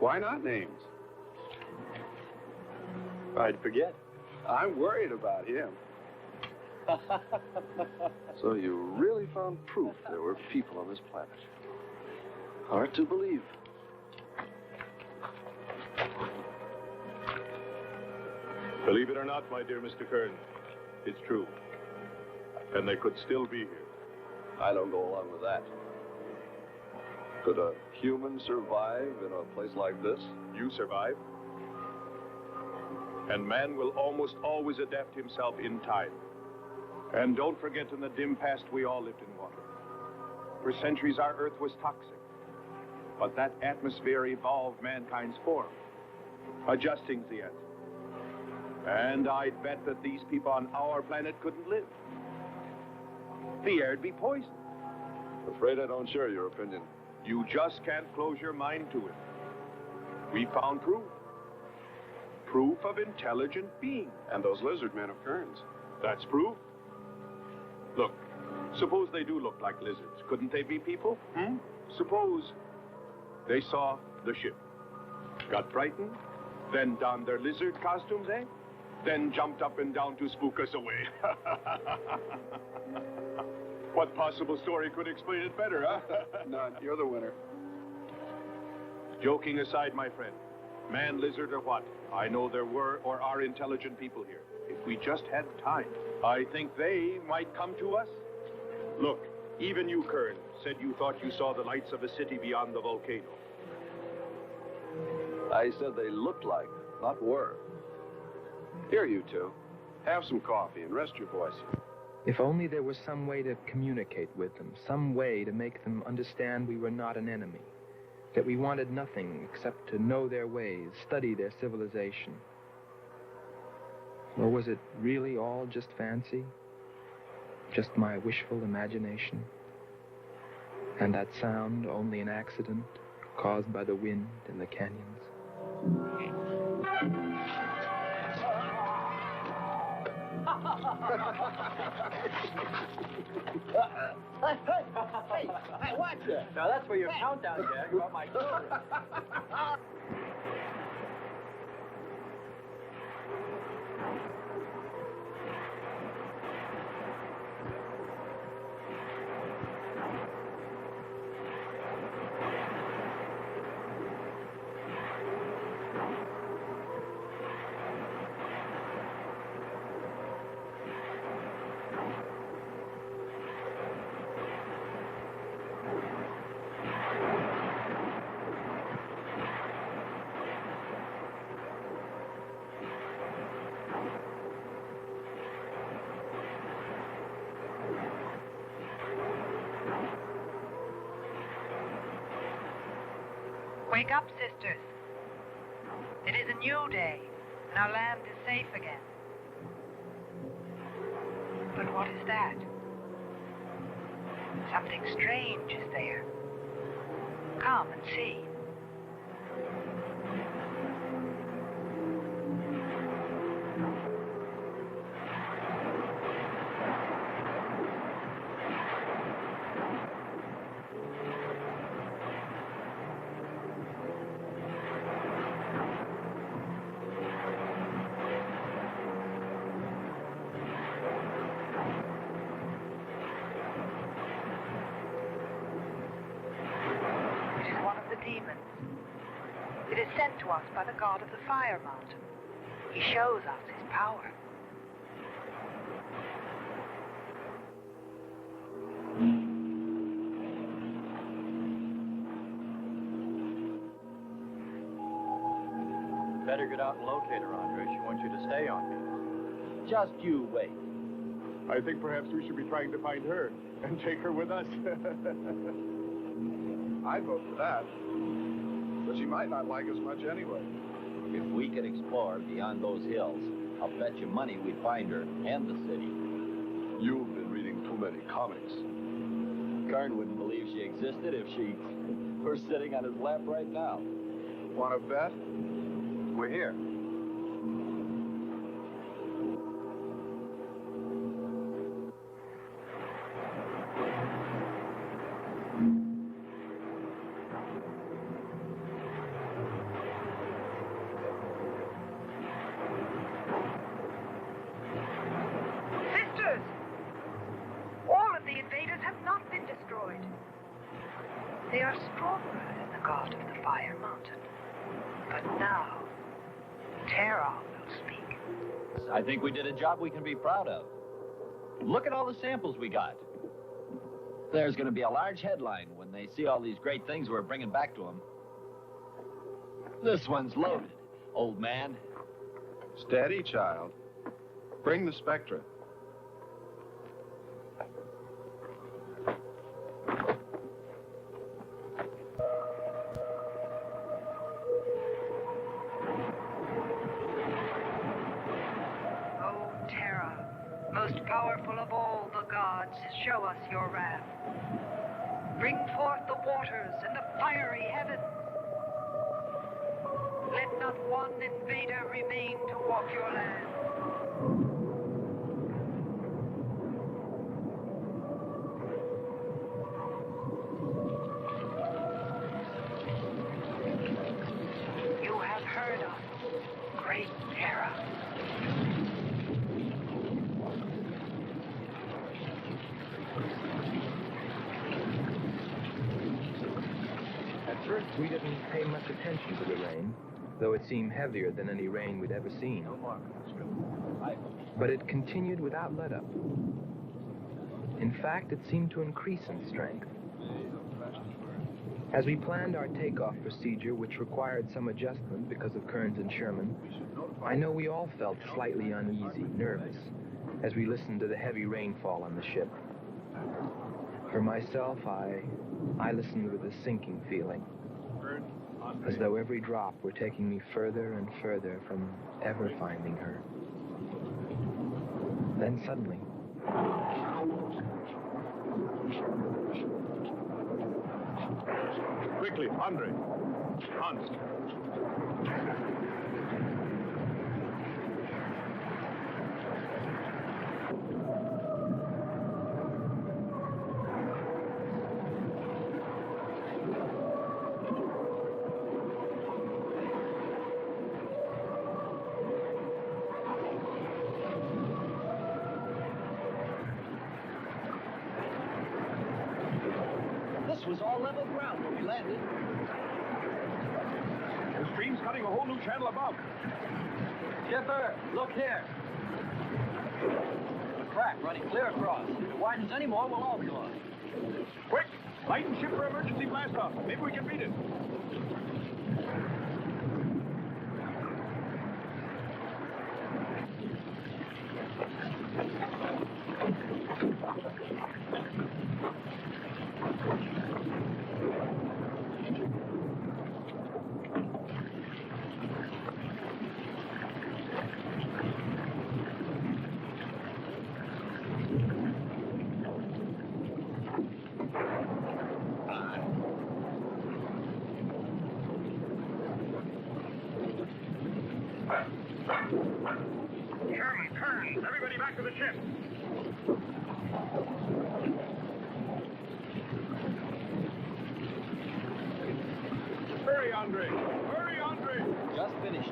Speaker 10: Why not names?
Speaker 12: I'd forget.
Speaker 10: I'm worried about him. So you really found proof there were people on this planet. Hard to believe.
Speaker 11: Believe it or not, my dear Mr. Kern, it's true. And they could still be here.
Speaker 10: I don't go along with that. Could a human survive in a place like this?
Speaker 11: You survive. And man will almost always adapt himself in time. And don't forget, in the dim past, we all lived in water. For centuries, our Earth was toxic. But that atmosphere evolved mankind's form, adjusting the answer. And I'd bet that these people on our planet couldn't live. The air'd be poisoned.
Speaker 10: Afraid I don't share your opinion.
Speaker 11: You just can't close your mind to it. We found proof. Proof of intelligent being.
Speaker 10: And those lizard men of Kearns.
Speaker 11: That's proof. Look, suppose they do look like lizards. Couldn't they be people? Suppose they saw the ship, got frightened, then donned their lizard costumes, eh? Then jumped up and down to spook us away. What possible story could explain it better, huh?
Speaker 10: None. You're the winner.
Speaker 11: Joking aside, my friend, man, lizard, or what, I know there were or are intelligent people here. If we just had time, I think they might come to us. Look, even you, Kern, said you thought you saw the lights of a city beyond the volcano.
Speaker 10: I said they looked like, not were. Here, you two. Have some coffee and rest your voices.
Speaker 14: If only there was some way to communicate with them, some way to make them understand we were not an enemy, that we wanted nothing except to know their ways, study their civilization. Or was it really all just fancy? Just my wishful imagination? And that sound only an accident, caused by the wind and the canyons.
Speaker 13: Hey, watch it. Now that's for your countdown, Jack, about my children.
Speaker 15: Wake up, sisters. It is a new day, and our land is safe again. But what is that? Something strange is there. Come and see. It is sent to us by the god of the Fire Mountain. He shows us his power.
Speaker 12: Better get out and locate her, Andre. She wants you to stay on me. Just you wait.
Speaker 11: I think perhaps we should be trying to find her and take her with us.
Speaker 10: I'd vote for that. But she might not like us much anyway.
Speaker 12: If we could explore beyond those hills, I'll bet you money we'd find her and the city.
Speaker 10: You've been reading too many comics.
Speaker 12: Kern wouldn't believe she existed if she were sitting on his lap right now.
Speaker 10: Want to bet? We're here.
Speaker 15: They are stronger than the god of the Fire Mountain. But now, Terra will speak.
Speaker 12: I think we did a job we can be proud of. Look at all the samples we got. There's going to be a large headline when they see all these great things we're bringing back to them. This one's loaded, old man.
Speaker 10: Steady, child. Bring the spectra.
Speaker 15: Most powerful of all the gods, show us your wrath. Bring forth the waters and the fiery heavens. Let not one invader remain to walk your land. You have heard us, great Terra.
Speaker 14: At first, we didn't pay much attention to the rain, though it seemed heavier than any rain we'd ever seen. But it continued without let-up. In fact, it seemed to increase in strength. As we planned our takeoff procedure, which required some adjustment because of Kearns and Sherman, I know we all felt slightly uneasy, nervous, as we listened to the heavy rainfall on the ship. For myself, I listened with a sinking feeling, as though every drop were taking me further and further from ever finding her. Then suddenly,
Speaker 9: Quickly, Andre. Hans.
Speaker 13: This was all level ground when we landed.
Speaker 9: The stream's cutting a whole new channel above.
Speaker 13: Skipper, look here. A crack running clear across. If it widens any more, we'll all go on.
Speaker 9: Quick! Lighten ship for emergency blast-off. Maybe we can beat it. Turn! Everybody back to the ship! Hurry, Andre! Hurry, Andre!
Speaker 13: Just finished.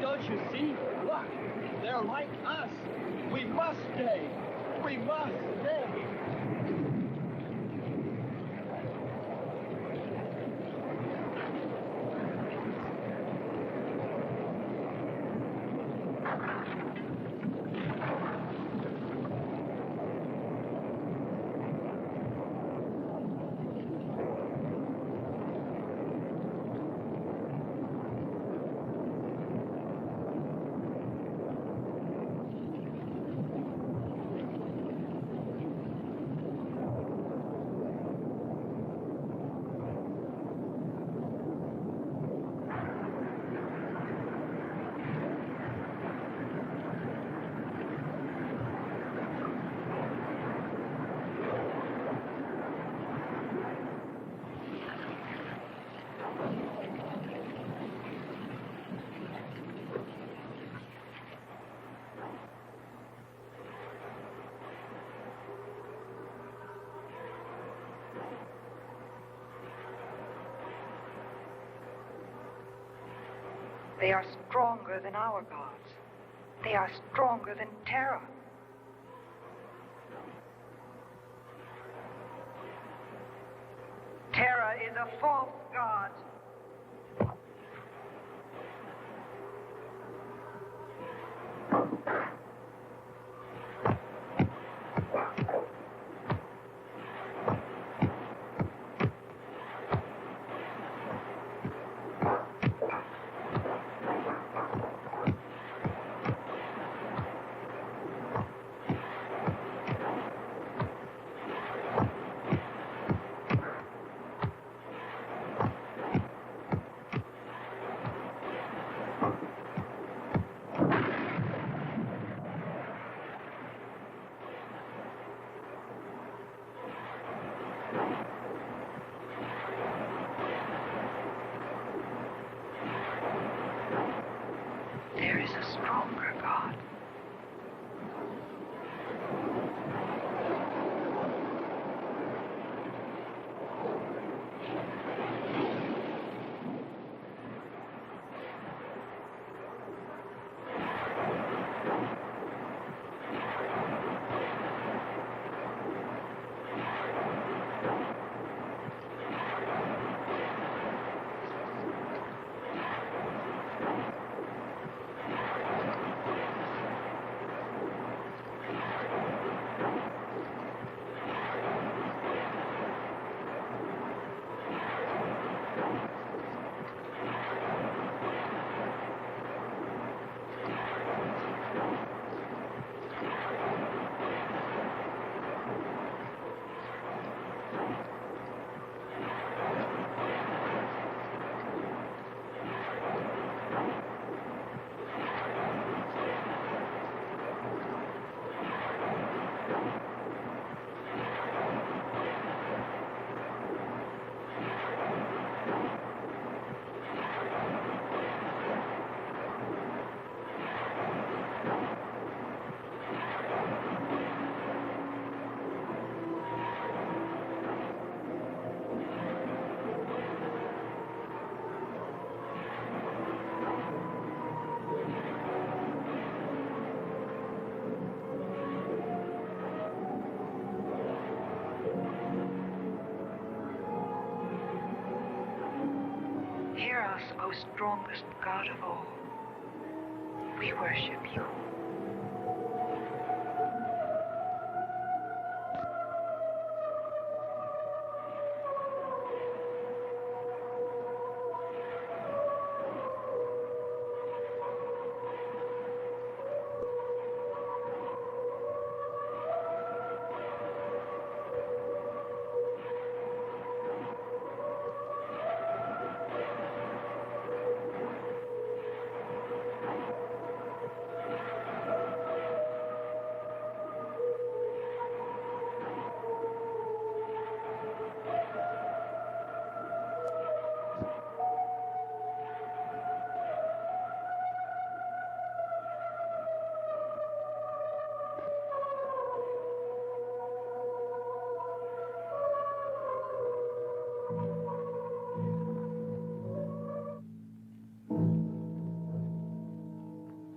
Speaker 13: Don't you see? Look, they're like us. We must stay. We must stay.
Speaker 15: They are stronger than our gods. They are stronger than Terra. Terra is a false god. strongest God of all. We worship you.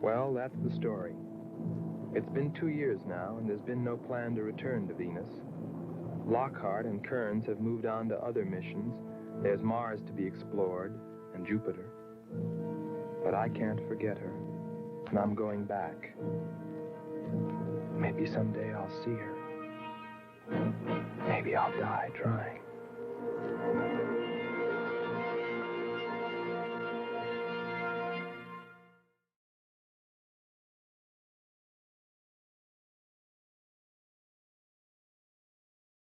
Speaker 14: Well, that's the story. It's been 2 years now, and there's been no plan to return to Venus. Lockhart and Kearns have moved on to other missions. There's Mars to be explored, and Jupiter. But I can't forget her, and I'm going back. Maybe someday I'll see her. Maybe I'll die trying.